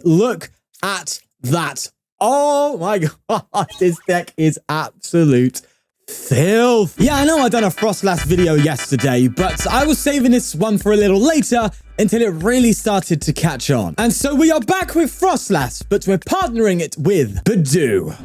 look at that. Oh my god, this deck is absolute filth. Yeah, I know I done a Froslass video yesterday, but I was saving this one for a little later until it really started to catch on. And so we are back with Froslass, but we're partnering it with Budew.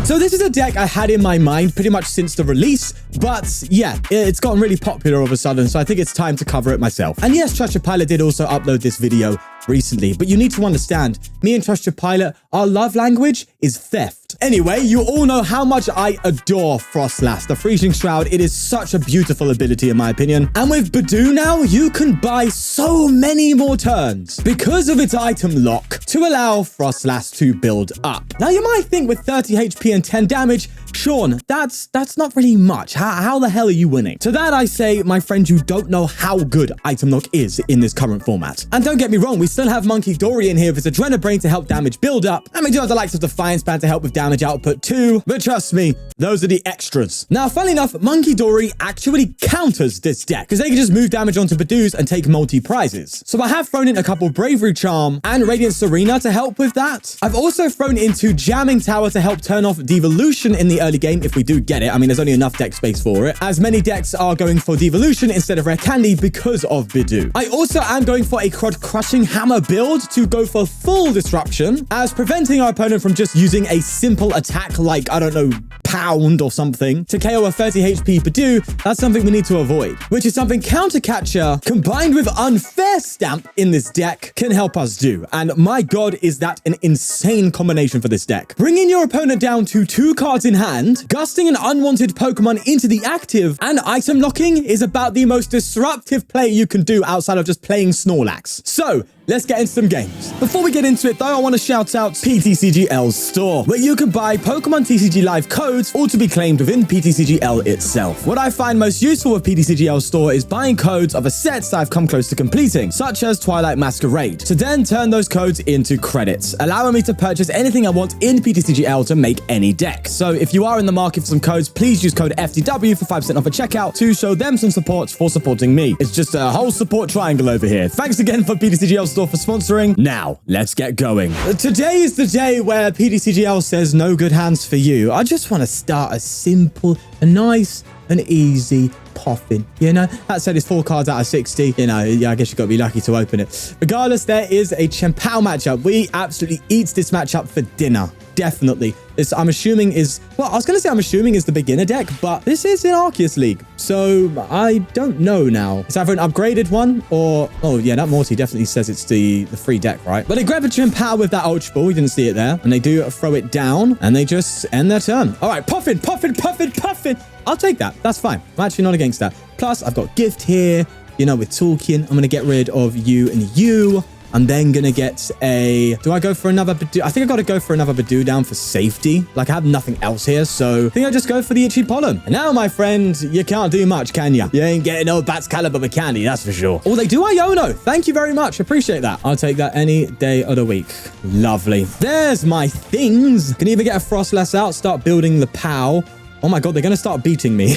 So this is a deck I had in my mind pretty much since the release, but yeah, it's gotten really popular all of a sudden, so I think it's time to cover it myself. And yes, Trusted Pilot did also upload this video recently, but you need to understand, me and Trusted Pilot, our love language is theft. Anyway, you all know how much I adore Froslass, the Freezing Shroud. It is such a beautiful ability in my opinion. And with Budew now, you can buy so many more turns because of its item lock to allow Froslass to build up. Now you might think with 30 HP and 10 damage, Sean, that's not really much. How the hell are you winning? To that I say, my friend, you don't know how good item lock is in this current format. And don't get me wrong, we still have Munkidori in here with his Adrenabrain to help damage build up, and we do have the likes of Defiance Band to help with damage output too, but trust me, those are the extras. Now, funnily enough, Munkidori actually counters this deck, because they can just move damage onto Budews and take multi-prizes. So I have thrown in a couple Bravery Charm and Radiant Tsareena to help with that. I've also thrown into Jamming Tower to help turn off Devolution in the early game if we do get it. I mean, there's only enough deck space for it, as many decks are going for Devolution instead of Rare Candy because of Budew. I also am going for a Crushing Hammer build to go for full disruption, as preventing our opponent from just using a simple attack like, I don't know, pound or something to KO a 30 HP Budew. That's something we need to avoid, which is something Countercatcher combined with Unfair Stamp in this deck can help us do. And my god, is that an insane combination for this deck. Bringing your opponent down to 2 cards in hand, gusting an unwanted Pokemon into the active, and item locking is about the most disruptive play you can do outside of just playing Snorlax. So let's get into some games. Before we get into it though, I want to shout out ptcgl's store, where you can buy Pokemon TCG Live codes, all to be claimed within ptcgl itself. What I find most useful with ptcgl's store is buying codes of a set that I've come close to completing, such as Twilight Masquerade, to then turn those codes into credits, allowing me to purchase anything I want in ptcgl to make any deck. So if you are in the market for some codes, please use code FTW for 5% off a checkout to show them some support for supporting me. It's just a whole support triangle over here. Thanks again for ptcgl's store for sponsoring. Now, let's get going. Today is the day where PTCGL says no good hands for you. I just want to start a simple, a nice, and easy Poffin. You know, that said, it's 4 cards out of 60. You know, yeah, I guess you've got to be lucky to open it. Regardless, there is a Chien-Pao matchup. We absolutely eat this matchup for dinner. Definitely. This, I'm assuming, is... Well, I was going to say I'm assuming is the beginner deck, but this is in Arceus League. So, I don't know now. It's either an upgraded one or... Oh, yeah, that Morty definitely says it's the free deck, right? But they grab a Chien-Pao with that Ultra Ball. We didn't see it there. And they do throw it down, and they just end their turn. All right, Poffin, Poffin, Poffin, Poffin. I'll take that. That's fine. I'm actually not against that. Plus, I've got Gift here. You know, we're talking. I'm going to get rid of you and you. I'm then going to get a... Do I go for another Budew? I think I got to go for another Budew down for safety. Like, I have nothing else here, so I think I'll just go for the Itchy Pollen. And now, my friend, you can't do much, can you? You ain't getting no Bats Caliber with candy, that's for sure. Oh, they do Iono. Thank you very much. Appreciate that. I'll take that any day of the week. Lovely. There's my things. Can even get a Froslass out, start building the POW. Oh my god, they're going to start beating me.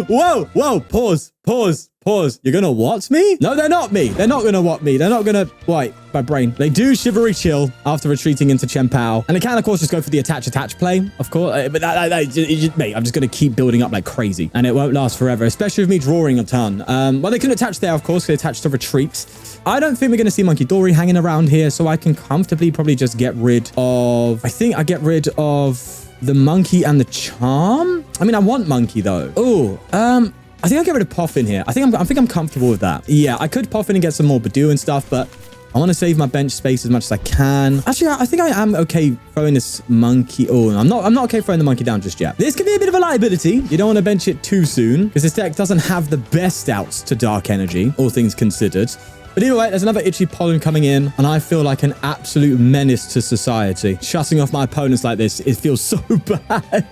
Whoa, whoa, pause, pause, pause. You're going to what me? No, they're not me. They're not going to what me. They're not going to... Wait, my brain. They do Shivery Chill after retreating into Chien-Pao. And they can, of course, just go for the attach play, of course. But mate, I'm just going to keep building up like crazy. And it won't last forever, especially with me drawing a ton. Well, they can attach there, of course. They attach to retreat. I don't think we're going to see Munkidori hanging around here, so I can comfortably probably just get rid of... I think I get rid of... the Monkey and the Charm? I mean, I want Monkey, though. Oh, I think I'll get rid of Poffin here. I think I'm comfortable with that. Yeah, I could Poffin and get some more Budew and stuff, but I want to save my bench space as much as I can. Actually, I think I am okay throwing this Monkey. Oh, I'm not okay throwing the Monkey down just yet. This could be a bit of a liability. You don't want to bench it too soon, because this deck doesn't have the best outs to Dark Energy, all things considered. But either way, there's another Itchy Pollen coming in, and I feel like an absolute menace to society. Shutting off my opponents like this, it feels so bad.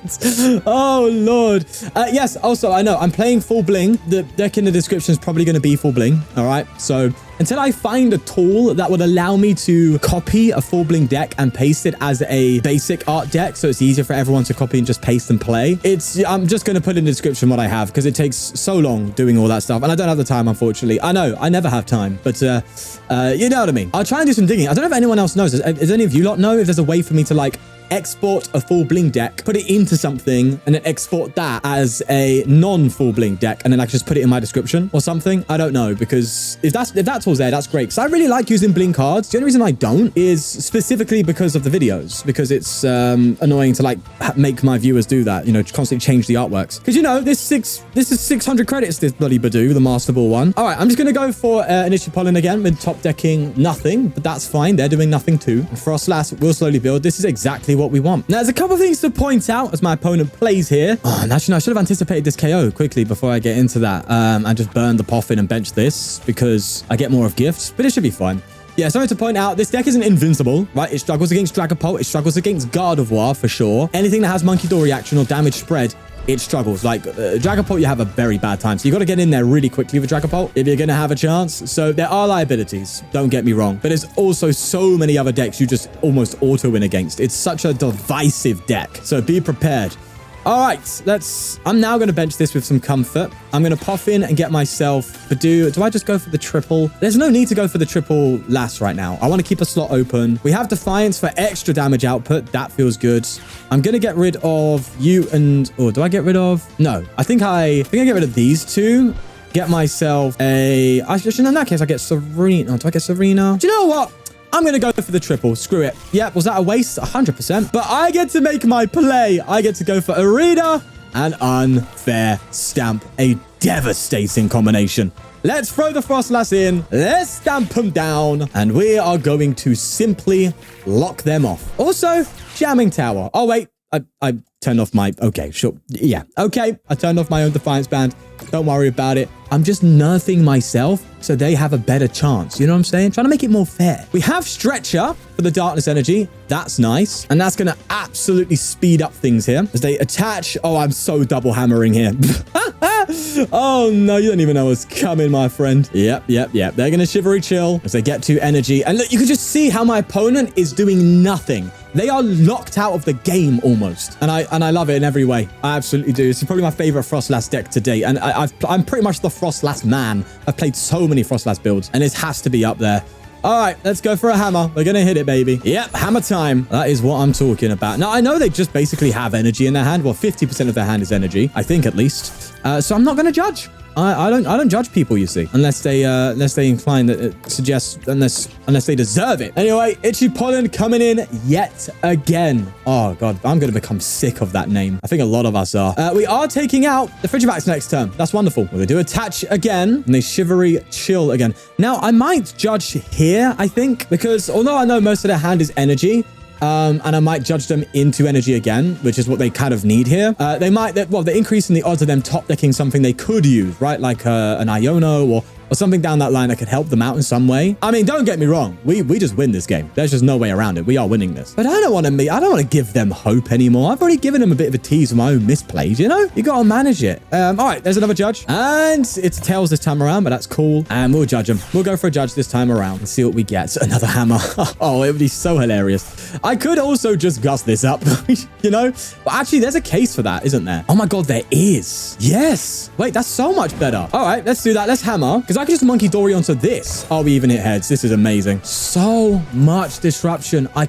Oh, Lord. Yes, also, I know, I'm playing full bling. The deck in the description is probably going to be full bling, all right? So until I find a tool that would allow me to copy a full bling deck and paste it as a basic art deck, so it's easier for everyone to copy and just paste and play. I'm just going to put in the description what I have, because it takes so long doing all that stuff, and I don't have the time, unfortunately. I know, I never have time, but you know what I mean. I'll try and do some digging. I don't know if anyone else knows. Does any of you lot know if there's a way for me to like export a full bling deck, put it into something, and then export that as a non-full bling deck, and then I can just put it in my description or something? I don't know, because if that tool's there, that's great. Because I really like using bling cards. The only reason I don't is specifically because of the videos, because it's annoying to like make my viewers do that, you know, constantly change the artworks. Because, you know, this is 600 credits, this bloody Budew, the Master Ball one. All right, I'm just going to go for an Itchy Pollen again with top decking nothing, but that's fine. They're doing nothing too. Froslass will slowly build. This is exactly what we want. Now, there's a couple of things to point out as my opponent plays here. Oh, and actually, I should have anticipated this KO quickly before I get into that. I just burned the Poffin and benched this because I get more of gifts, but it should be fine. Yeah, something to point out, this deck isn't invincible, right? It struggles against Dragapult, it struggles against Gardevoir for sure. Anything that has Munkidori action or damage spread, it struggles. Like Dragapult, you have a very bad time. So you got to get in there really quickly with Dragapult if you're going to have a chance. So there are liabilities, don't get me wrong. But there's also so many other decks you just almost auto win against. It's such a divisive deck. So be prepared. All right, I'm now going to bench this with some comfort. I'm going to Poffin and get myself Budew. Do I just go for the triple? There's no need to go for the triple last right now. I want to keep a slot open. We have Defiance for extra damage output. That feels good. I'm going to get rid of you and... Oh, do I get rid of... No, I think I get rid of these two. Get myself a... Actually, in that case, I get Tsareena. Oh, do I get Tsareena? Do you know what? I'm going to go for the triple. Screw it. Yep, was that a waste? 100%. But I get to make my play. I get to go for Irida and Unfair Stamp. A devastating combination. Let's throw the Froslass in. Let's stamp them down. And we are going to simply lock them off. Also, Jamming Tower. Oh, wait. I turned off my... Okay, sure. Yeah. Okay. I turned off my own Defiance Band. Don't worry about it. I'm just nerfing myself so they have a better chance. You know what I'm saying? Trying to make it more fair. We have Stretcher for the Darkness Energy. That's nice. And that's going to absolutely speed up things here as they attach. Oh, I'm so double hammering here. Oh, no, you don't even know what's coming, my friend. Yep. They're going to Shivery Chill as they get to energy. And look, you can just see how my opponent is doing nothing. They are locked out of the game almost. And I love it in every way. I absolutely do. This is probably my favorite Froslass deck to date. And I'm pretty much the Froslass man. I've played so many Froslass builds and this has to be up there. All right, let's go for a hammer. We're going to hit it, baby. Yep, hammer time. That is what I'm talking about. Now, I know they just basically have energy in their hand. Well, 50% of their hand is energy, I think at least. So I'm not going to judge. I don't judge people, you see, unless they incline that suggest unless they deserve it. Anyway, Itchy Pollen coming in yet again. Oh god, I'm gonna become sick of that name. I think a lot of us are. We are taking out the Frigibacks next turn. That's wonderful. Well, they do attach again, and they Shivery Chill again. Now I might judge here, I think, because although I know most of their hand is energy. And I might judge them into energy again, which is what they kind of need here. They're increasing the odds of them top decking something they could use, right? Like an Iono or something down that line that could help them out in some way. I mean, don't get me wrong. We just win this game. There's just no way around it. We are winning this. But I don't want to give them hope anymore. I've already given them a bit of a tease of my own misplays, you know? You got to manage it. All right, there's another judge. And it's tails this time around, but that's cool. And we'll judge them. We'll go for a judge this time around and see what we get. So another hammer. Oh, it would be so hilarious. I could also just gust this up, you know? But actually, there's a case for that, isn't there? Oh my God, there is. Yes. Wait, that's so much better. All right, let's do that. Let's hammer. Because I could just Munkidori onto this. Oh, we even hit heads. This is amazing. So much disruption. I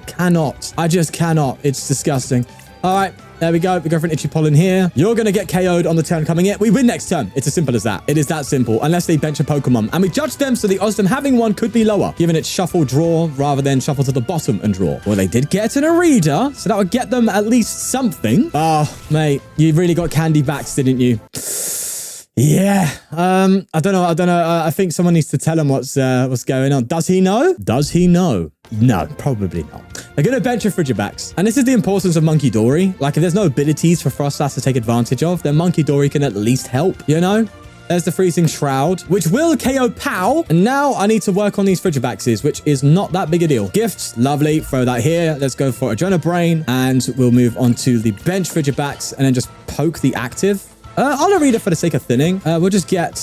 just cannot. It's disgusting. All right. There we go. We go for an Itchy Pollen here. You're going to get KO'd on the turn coming in. We win next turn. It's as simple as that. It is that simple. Unless they bench a Pokemon. And we judge them, so the odds of them having one could be lower, given it's shuffle, draw, rather than shuffle to the bottom and draw. Well, they did get an Irida, so that would get them at least something. Oh, mate, you really got candy backs, didn't you? Yeah, I don't know. I think someone needs to tell him what's going on. Does he know? Does he know? No, probably not. They're going to bench your Frigibacks. And this is the importance of Munkidori. Like, if there's no abilities for Froslass to take advantage of, then Munkidori can at least help, you know? There's the Freezing Shroud, which will KO Pow. And now I need to work on these Frigibaxes, which is not that big a deal. Gifts, lovely. Throw that here. Let's go for Adrenal Brain. And we'll move on to the bench Frigibacks and then just poke the active. I'll read it for the sake of thinning. We'll just get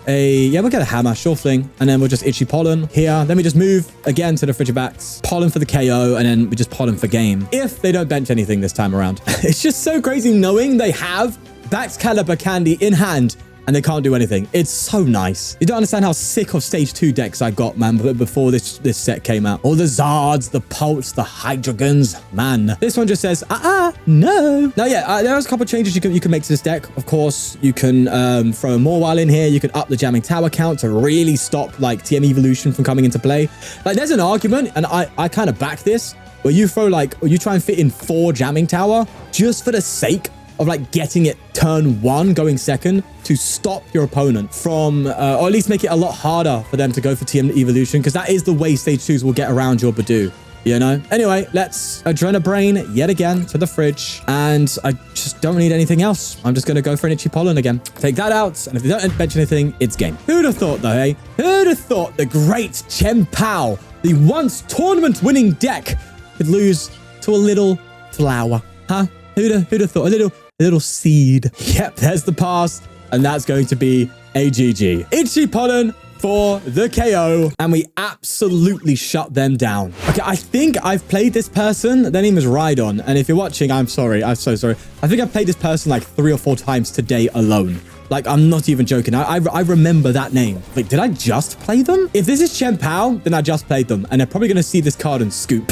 we'll get a hammer, sure thing. And then we'll just Itchy Pollen here. Then we just move again to the Frigibacks, Pollen for the KO, and then we just Pollen for game. If they don't bench anything this time around. It's just so crazy knowing they have Bax Caliber Candy in hand and they can't do anything. It's so nice. You don't understand how sick of stage 2 decks I got, man, before this set came out. All the Zards, the Pults, the Hydrogons, man. This one just says, no. Now, yeah, there's a couple of changes you can make to this deck. Of course, you can throw a Morwile in here. You can up the Jamming Tower count to really stop, like, TM Evolution from coming into play. Like, there's an argument, and I kind of back this, where you throw, like, or you try and fit in 4 Jamming Tower just for the sake of like getting it turn 1 going second to stop your opponent from, or at least make it a lot harder for them to go for TM Evolution, because that is the way stage 2s will get around your Budew, you know? Anyway, let's Adrenabrain yet again to the fridge, and I just don't need anything else. I'm just going to go for an Itchy Pollen again. Take that out, and if they don't bench anything, it's game. Who'd have thought though, hey? Who'd have thought the great Chen Pao, the once tournament-winning deck, could lose to a little flower, huh? Who'd have thought? A little seed. Yep, there's the pass. And that's going to be a GG. Itchy Pollen for the KO. And we absolutely shut them down. Okay, I think I've played this person. Their name is Rhydon. And if you're watching, I'm sorry. I'm so sorry. I think I've played this person like 3 or 4 times today alone. Like, I'm not even joking. I remember that name. Like, did I just play them? If this is Chen Pao, then I just played them. And they're probably going to see this card and scoop.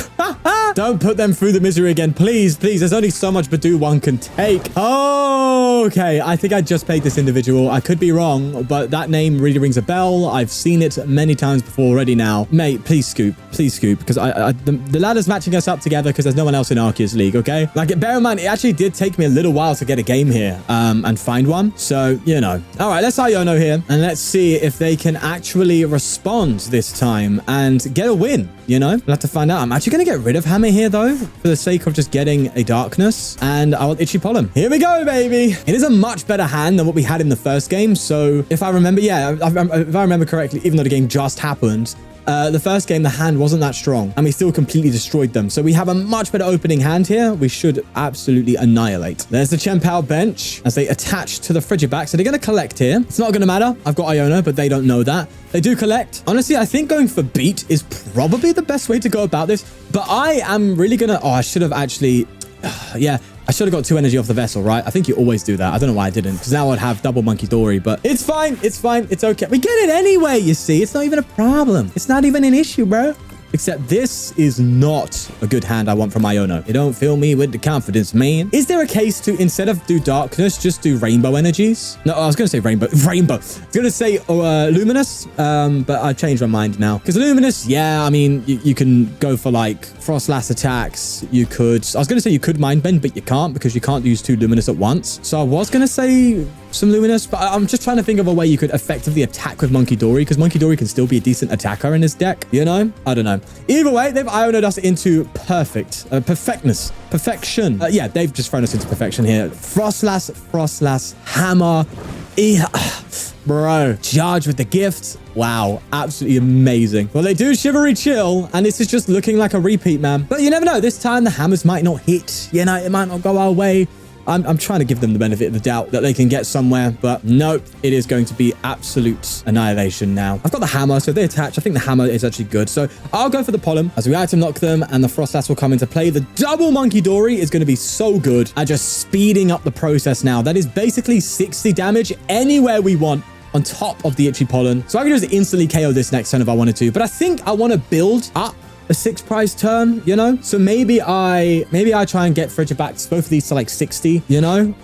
Don't put them through the misery again. Please, please. There's only so much Budew one can take. Oh, okay. I think I just played this individual. I could be wrong, but that name really rings a bell. I've seen it many times before already now. Mate, please scoop. Please scoop. Because the ladder's matching us up together because there's no one else in Arceus League, okay? Like, bear in mind, it actually did take me a little while to get a game here and find one. So, you know. All right, let's Iono here. And let's see if they can actually respond this time and get a win, you know? We'll have to find out. I'm actually going to get rid of Hammer here, though, for the sake of just getting a Darkness. And I want Itchy Pollen. Here we go, baby. It is a much better hand than what we had in the first game. So if I remember, yeah, if I remember correctly, even though the game just happened, the first game, the hand wasn't that strong, and we still completely destroyed them. So we have a much better opening hand here. We should absolutely annihilate. There's the Chen Pao bench as they attach to the Frigiback. So they're going to collect here. It's not going to matter. I've got Iono, but they don't know that. They do collect. Honestly, I think going for beat is probably the best way to go about this. But I am really going to... Oh, I should have actually... yeah. I should have got 2 energy off the vessel, right? I think you always do that. I don't know why I didn't, because now I'd have double Munkidori, but it's fine. It's fine. It's okay. We get it anyway, you see. It's not even a problem. It's not even an issue, bro. Except this is not a good hand I want from Iono. You don't fill me with the confidence, man. Is there a case to, instead of do Darkness, just do Rainbow Energies? No, I was going to say Rainbow. I was going to say Luminous, but I changed my mind now. Because Luminous, yeah, I mean, you can go for like Froslass attacks. You could, I was going to say you could Mind Bend, but you can't because you can't use 2 Luminous at once. So I was going to say some Luminous, but I'm just trying to think of a way you could effectively attack with Munkidori, because Munkidori can still be a decent attacker in this deck, you know? I don't know. Either way, they've Ionoed us into perfectness. Perfection. Yeah, they've just thrown us into perfection here. Froslass, Hammer. Bro, charge with the gift. Wow, absolutely amazing. Well, they do Shivery Chill, and this is just looking like a repeat, man. But you never know. This time, the hammers might not hit. You know, it might not go our way. I'm trying to give them the benefit of the doubt that they can get somewhere, but nope, it is going to be absolute annihilation now. I've got the hammer, so if they attach, I think the hammer is actually good. So I'll go for the Pollen as we item knock them, and the Froslass will come into play. The double Munkidori is going to be so good at just speeding up the process now. That is basically 60 damage anywhere we want on top of the Itchy Pollen. So I can just instantly KO this next turn if I wanted to, but I think I want to build up a 6 prize turn, you know? So maybe I try and get Frigibacks, both of these to like 60, you know?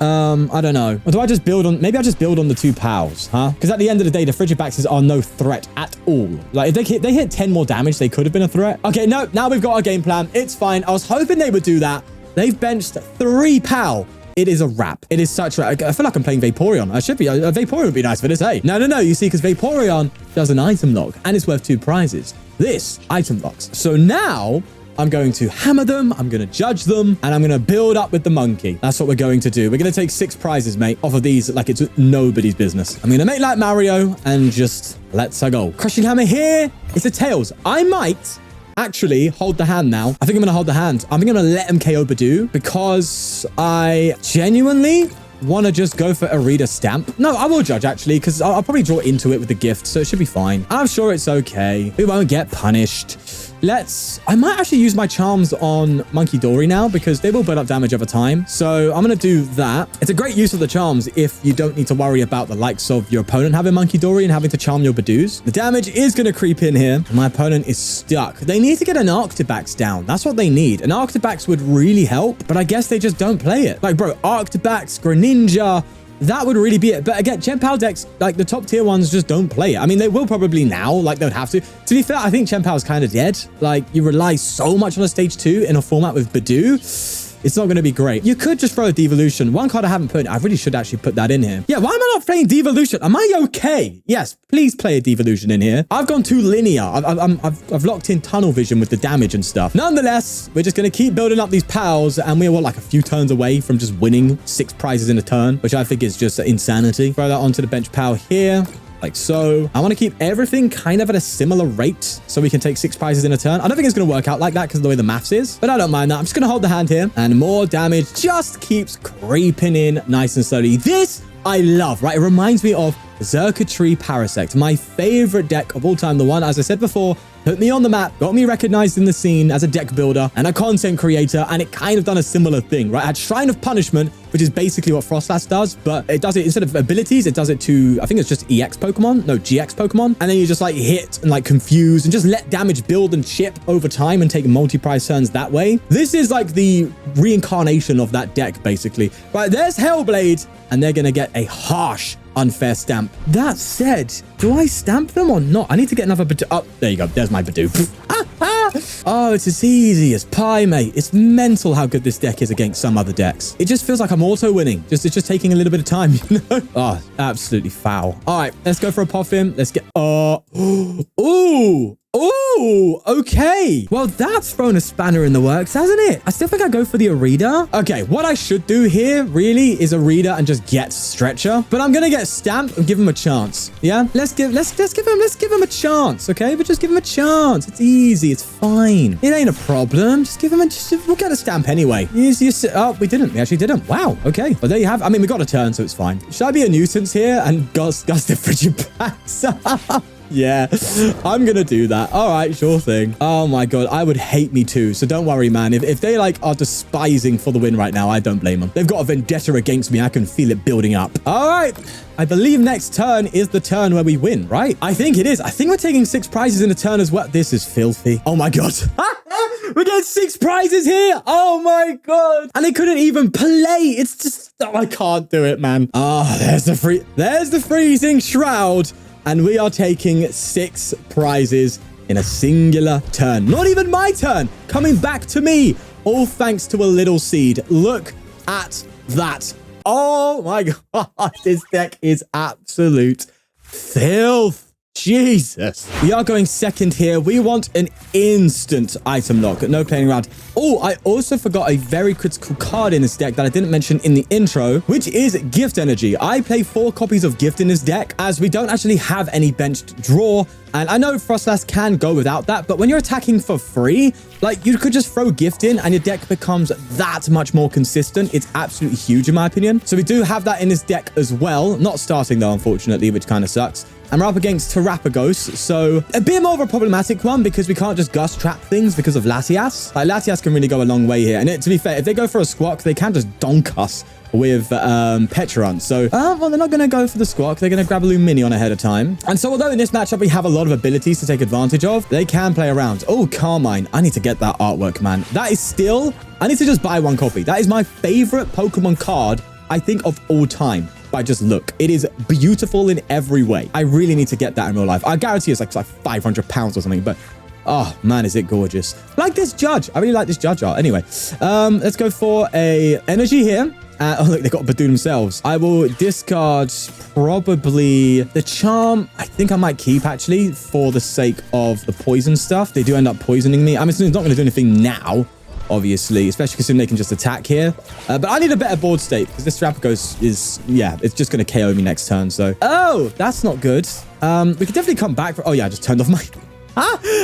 I don't know. Or do I just build on, maybe I just build on the 2 pals, huh? Because at the end of the day, the Frigibacks are no threat at all. Like if they hit 10 more damage, they could have been a threat. Okay, no, now we've got our game plan. It's fine. I was hoping they would do that. They've benched 3 pal. It is a wrap. It is such a... I feel like I'm playing Vaporeon. I should be. Vaporeon would be nice for this, hey? No. You see, because Vaporeon does an item lock, and it's worth 2 prizes. This item locks. So now I'm going to hammer them. I'm going to judge them, and I'm going to build up with the monkey. That's what we're going to do. We're going to take 6 prizes, mate, off of these like it's nobody's business. I'm going to make like Mario and just let's go. Crushing Hammer here. It's a Tails. I might actually hold the hand now. I think I'm going to hold the hand. I think I'm going to let him KO Budew because I genuinely want to just go for Irida Stamp? No, I will judge, actually, because I'll probably draw into it with the gift, so it should be fine. I'm sure it's okay. We won't get punished. I might actually use my charms on Munkidori now because they will build up damage over time. So I'm going to do that. It's a great use of the charms if you don't need to worry about the likes of your opponent having Munkidori and having to charm your Budews. The damage is going to creep in here. My opponent is stuck. They need to get an Arctibax down. That's what they need. An Arctibax would really help, but I guess they just don't play it. Like, bro, Arctibax, Greninja, that would really be it. But again, Chien-Pao decks, like the top tier ones, just don't play it. I mean, they will probably now, like they'd have to. To be fair, I think Chien-Pao is kind of dead. Like, you rely so much on a stage 2 in a format with Budew. It's not going to be great. You could just throw a Devolution. One card I haven't put in. I really should actually put that in here. Yeah, why am I not playing Devolution? Am I okay? Yes, please play a Devolution in here. I've gone too linear. I've locked in tunnel vision with the damage and stuff. Nonetheless, we're just going to keep building up these pals, and we're like a few turns away from just winning 6 prizes in a turn, which I think is just insanity. Throw that onto the bench pal here. Like so. I want to keep everything kind of at a similar rate so we can take 6 prizes in a turn. I don't think it's going to work out like that because of the way the maths is, but I don't mind that. I'm just going to hold the hand here, and more damage just keeps creeping in nice and slowly. This I love, right? It reminds me of Xurkitree Parasect, my favorite deck of all time. The one, as I said before, put me on the map, got me recognized in the scene as a deck builder and a content creator, and it kind of done a similar thing, right? I had Shrine of Punishment, which is basically what Froslass does, but it does it instead of abilities, it does it to, I think it's just EX Pokemon, no, GX Pokemon, and then you just like hit and like confuse and just let damage build and chip over time and take multi-prize turns that way. This is like the reincarnation of that deck, basically. Right, there's Hellblade, and they're gonna get a harsh Unfair Stamp. That said, do I stamp them or not? I need to get another Budew. Oh, there you go. There's my Budew. Oh, it's as easy as pie, mate. It's mental how good this deck is against some other decks. It just feels like I'm auto-winning. It's just taking a little bit of time, you know? Oh, absolutely foul. All right, let's go for a Poffin. Let's get... Ooh! Oh, okay. Well, that's thrown a spanner in the works, hasn't it? I still think I go for the Irida. Okay, what I should do here really is Irida and just get Stretcher, but I'm gonna get Stamp and give him a chance. Yeah, let's give him a chance, okay? But just give him a chance. It's easy. It's fine. It ain't a problem. Just give him we'll get a Stamp anyway. Oh, we didn't. We actually didn't. Wow. Okay. Well, there you have. I mean, we got a turn, so it's fine. Should I be a nuisance here and gust the frigid packs? Yeah, I'm gonna do that. All right, sure thing. Oh my god, I would hate me too. So don't worry, man. If they like are despising for the win right now, I don't blame them. They've got a vendetta against me. I can feel it building up. All right. I believe next turn is the turn where we win, right? I think it is. I think we're taking 6 prizes in a turn as well. This is filthy. Oh my god. We get 6 prizes here. Oh my god. And they couldn't even play. It's just, oh, I can't do it, man. Oh, there's the freezing shroud. And we are taking 6 prizes in a singular turn. Not even my turn. Coming back to me. All thanks to a little seed. Look at that. Oh my god. This deck is absolute filth. Jesus. We are going second here. We want an instant item lock. No playing around. Oh, I also forgot a very critical card in this deck that I didn't mention in the intro, which is Gift Energy. I play 4 copies of Gift in this deck as we don't actually have any benched draw. And I know Froslass can go without that, but when you're attacking for free, like you could just throw Gift in and your deck becomes that much more consistent. It's absolutely huge in my opinion. So we do have that in this deck as well. Not starting though, unfortunately, which kind of sucks. And we're up against Terapagos, so a bit more of a problematic one because we can't just Gust Trap things because of Latias. Like, Latias can really go a long way here. And to be fair, if they go for a Squawk, they can just donk us with Petron. So, well, they're not going to go for the Squawk. They're going to grab a Luminion ahead of time. And so, although in this matchup we have a lot of abilities to take advantage of, they can play around. Oh, Carmine. I need to get that artwork, man. That is still... I need to just buy 1 copy. That is my favorite Pokemon card, I think, of all time. By just look. It is beautiful in every way. I really need to get that in real life. I guarantee it's like £500 or something, but oh man, is it gorgeous. Like this Judge. I really like this Judge art. Anyway, let's go for a energy here. Oh, look, they got Budew themselves. I will discard probably the charm. I think I might keep actually for the sake of the poison stuff. They do end up poisoning me. I'm assuming it's not going to do anything now, obviously, especially considering they can just attack here. But I need a better board state because this Terapagos is, yeah, it's just going to KO me next turn. So, oh, that's not good. We could definitely come back. Oh, yeah, I just turned off my...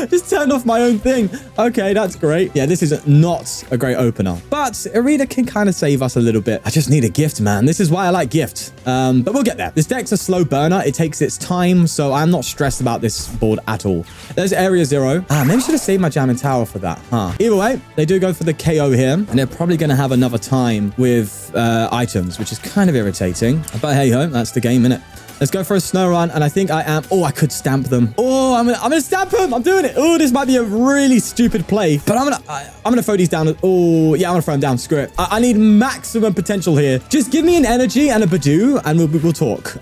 Just turned off my own thing. Okay, that's great. Yeah, this is not a great opener, but Irida can kind of save us a little bit. I just need a gift, man. This is why I like gift. But we'll get there. This deck's a slow burner. It takes its time, so I'm not stressed about this board at all. There's Area 0. Maybe I should have saved my Jamming Tower for that, huh? Either way, they do go for the KO here, and they're probably going to have another time with items, which is kind of irritating. But hey ho, that's the game, innit? Let's go for a Snorunt, and I think I am... Oh, I could stamp them. Oh, I'm gonna stamp him. I'm doing it. Oh, this might be a really stupid play, but I'm gonna throw these down. Oh, yeah, I'm gonna throw them down. Screw it. I need maximum potential here. Just give me an energy and a Budew, and we'll talk.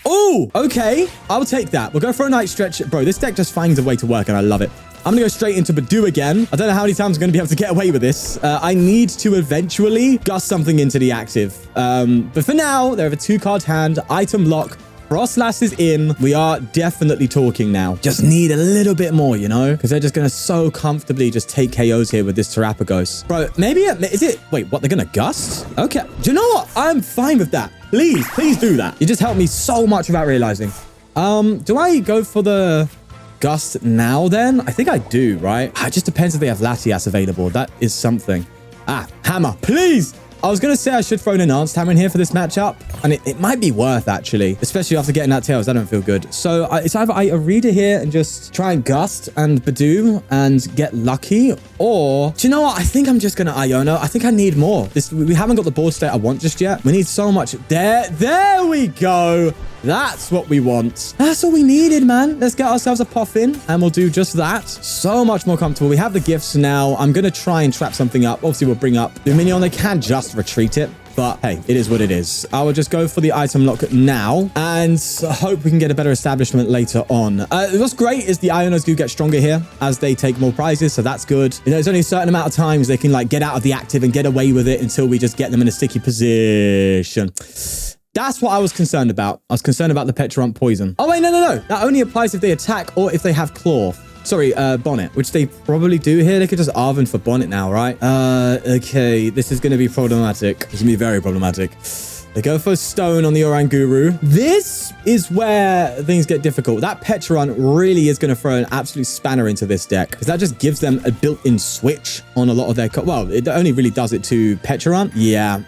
Oh, okay. I'll take that. We'll go for a Night Stretcher. Bro, this deck just finds a way to work, and I love it. I'm going to go straight into Budew again. I don't know how many times I'm going to be able to get away with this. I need to eventually gust something into the active. But for now, they have a 2-card hand, item lock. Froslass is in. We are definitely talking now. Just need a little bit more, you know? Because they're just going to so comfortably just take KOs here with this Terapagos. Bro, maybe is it... Wait, what? They're going to gust? Okay. Do you know what? I'm fine with that. Please do that. You just helped me so much without realizing. Do I go for the... Gust now then? I think I do, right? It just depends if they have Latias available. That is something. Hammer, please! I was going to say I should throw an enhanced hammer in here for this matchup, and it might be worth, actually, especially after getting that Tails. I don't feel good. So it's either I Irida here and just try and Gust and Budew and get lucky, or... Do you know what? I think I'm just going to Iono. I think I need more. We haven't got the board state I want just yet. We need so much. There we go. That's what we want. That's all we needed, man. Let's get ourselves a Poffin, and we'll do just that. So much more comfortable. We have the gifts now. I'm going to try and trap something up. Obviously, we'll bring up the minion. They can just retreat it, but hey, it is what it is. I will just go for the item lock now and hope we can get a better establishment later on. What's great is the Ionos do get stronger here as they take more prizes, so that's good. You know, there's only a certain amount of times they can like get out of the active and get away with it until we just get them in a sticky position. That's what I was concerned about. I was concerned about the Petrarch poison. Oh, wait, no. That only applies if they attack or if they have claw. Sorry, Bonnet, which they probably do here. They could just Arven for Bonnet now, right? Okay, this is going to be problematic. It's going to be very problematic. They go for Stone on the Oranguru. This is where things get difficult. That Petrarch really is going to throw an absolute spanner into this deck, because that just gives them a built-in switch on a lot of their... Well, it only really does it to Petrarch. Yeah.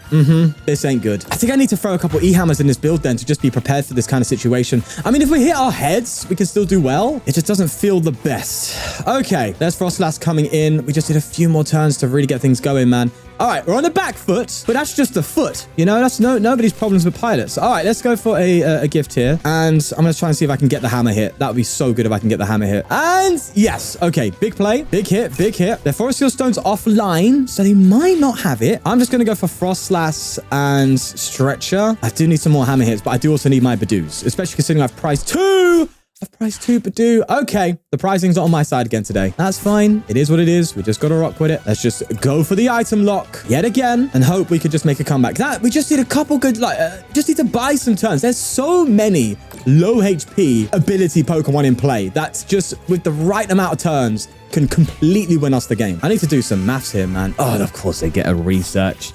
This ain't good. I think I need to throw a couple E-hammers in this build then to just be prepared for this kind of situation. I mean, if we hit our heads, we can still do well. It just doesn't feel the best. Okay, there's Froslass coming in. We just need a few more turns to really get things going, man. All right, we're on the back foot, but that's just a foot. You know, that's nobody's problems with pilots. All right, let's go for a gift here. And I'm going to try and see if I can get the hammer hit. That would be so good if I can get the hammer hit. And yes, okay, big play, big hit, big hit. Their Forest Seal Stone's offline, so they might not have it. I'm just going to go for Froslass and Stretcher. I do need some more hammer hits, but I do also need my Budews, especially considering I've priced 2. I've priced 2 Budew. Okay, the pricing's not on my side again today. That's fine. It is what it is. We just got to rock with it. Let's just go for the item lock yet again and hope we could just make a comeback. We just need a couple good, just need to buy some turns. There's so many low HP ability Pokemon in play that's just with the right amount of turns can completely win us the game. I need to do some maths here, man. Oh, and of course they get a research.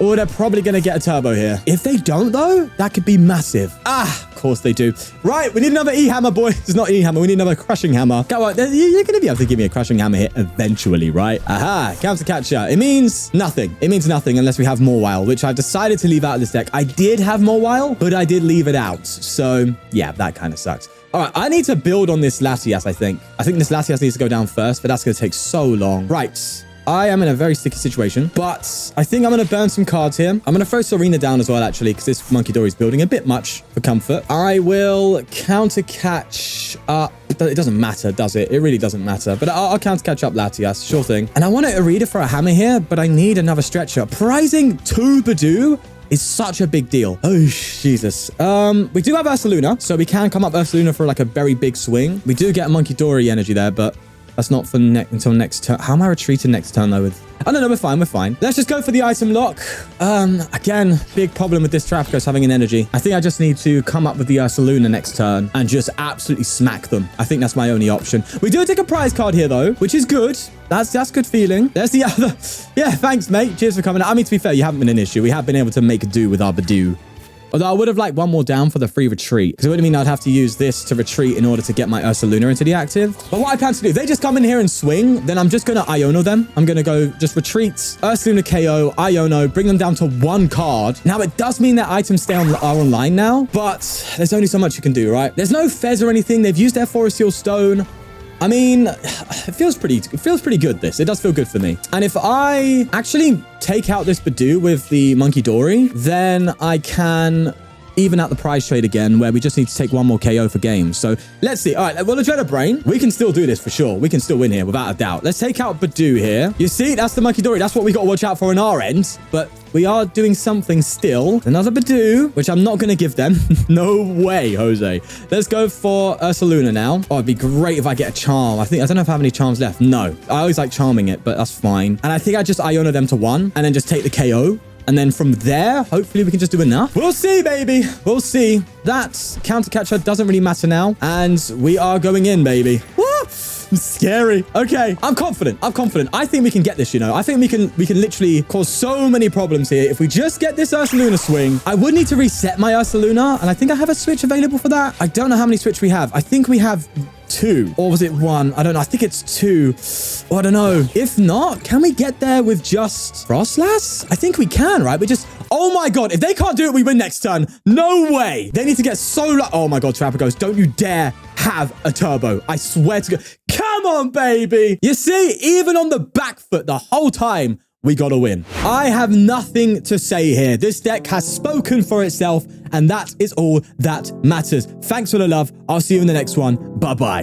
Oh, they're probably going to get a turbo here. If they don't, though, that could be massive. Of course they do. Right, we need another E-hammer, boys. It's not E-hammer. We need another Crushing Hammer. Go on, you're going to be able to give me a Crushing Hammer hit eventually, right? Aha, Counter Catcher. It means nothing. It means nothing unless we have Mawile, which I've decided to leave out of this deck. I did have Mawile, but I did leave it out. So, yeah, that kind of sucks. All right, I need to build on this Latias, I think. I think this Latias needs to go down first, but that's going to take so long. Right. I am in a very sticky situation, but I think I'm going to burn some cards here. I'm going to throw Tsareena down as well, actually, because this Munkidori is building a bit much for comfort. I will counter catch up. It doesn't matter, does it? It really doesn't matter, but I'll counter catch up Latias, sure thing. And I want to Irida for a hammer here, but I need another Stretcher. Prizing 2 Budew is such a big deal. Oh, Jesus. We do have Ursaluna, so we can come up Ursaluna for like a very big swing. We do get a Munkidori energy there, but that's not for until next turn. How am I retreating next turn, though? Oh, no, we're fine. We're fine. Let's just go for the item lock. Again, big problem with this Terapagos having an energy. I think I just need to come up with the Ursaluna next turn and just absolutely smack them. I think that's my only option. We do take a prize card here, though, which is good. That's good feeling. There's the other. Yeah, thanks, mate. Cheers for coming. I mean, to be fair, you haven't been an issue. We have been able to make do with our Budew. Although I would have liked one more down for the free retreat, because it would mean I'd have to use this to retreat in order to get my Ursaluna into the active. But what I plan to do, if they just come in here and swing, then I'm just going to Iono them. I'm going to go just retreats, Ursaluna KO, Iono, bring them down to 1 card. Now, it does mean that items are online now, but there's only so much you can do, right? There's no Fez or anything. They've used their Forest Seal Stone. I mean, it feels pretty good, this. It does feel good for me. And if I actually take out this Budew with the Munkidori, then I can even out the prize trade again, where we just need to take 1 more KO for games. So let's see. All right, well, the Dreader Brain, we can still do this for sure. We can still win here without a doubt. Let's take out Budew here. You see, that's the Munkidori. That's what we got to watch out for on our end. But we are doing something still. Another Budew, which I'm not going to give them. No way, Jose. Let's go for Ursaluna now. Oh, it'd be great if I get a charm. I don't know if I have any charms left. No, I always like charming it, but that's fine. And I think I just Iono them to 1 and then just take the KO. And then from there, hopefully we can just do enough. We'll see, baby. We'll see. That counter catcher doesn't really matter now. And we are going in, baby. Woo! Scary. Okay, I'm confident. I think we can get this, you know. I think we can literally cause so many problems here. If we just get this Ursaluna swing, I would need to reset my Ursaluna. And I think I have a switch available for that. I don't know how many switch we have. I think we have 2, or was it 1? I don't know. I think it's 2. Oh, I don't know. If not, can we get there with just Froslass? I think we can, right? We just, oh my God, if they can't do it, we win next turn. No way. They need to get so low. Oh my God, Trapper goes, don't you dare have a turbo. I swear to God. Come on, baby. You see, even on the back foot the whole time, we got to win. I have nothing to say here. This deck has spoken for itself, and that is all that matters. Thanks for the love. I'll see you in the next one. Bye-bye.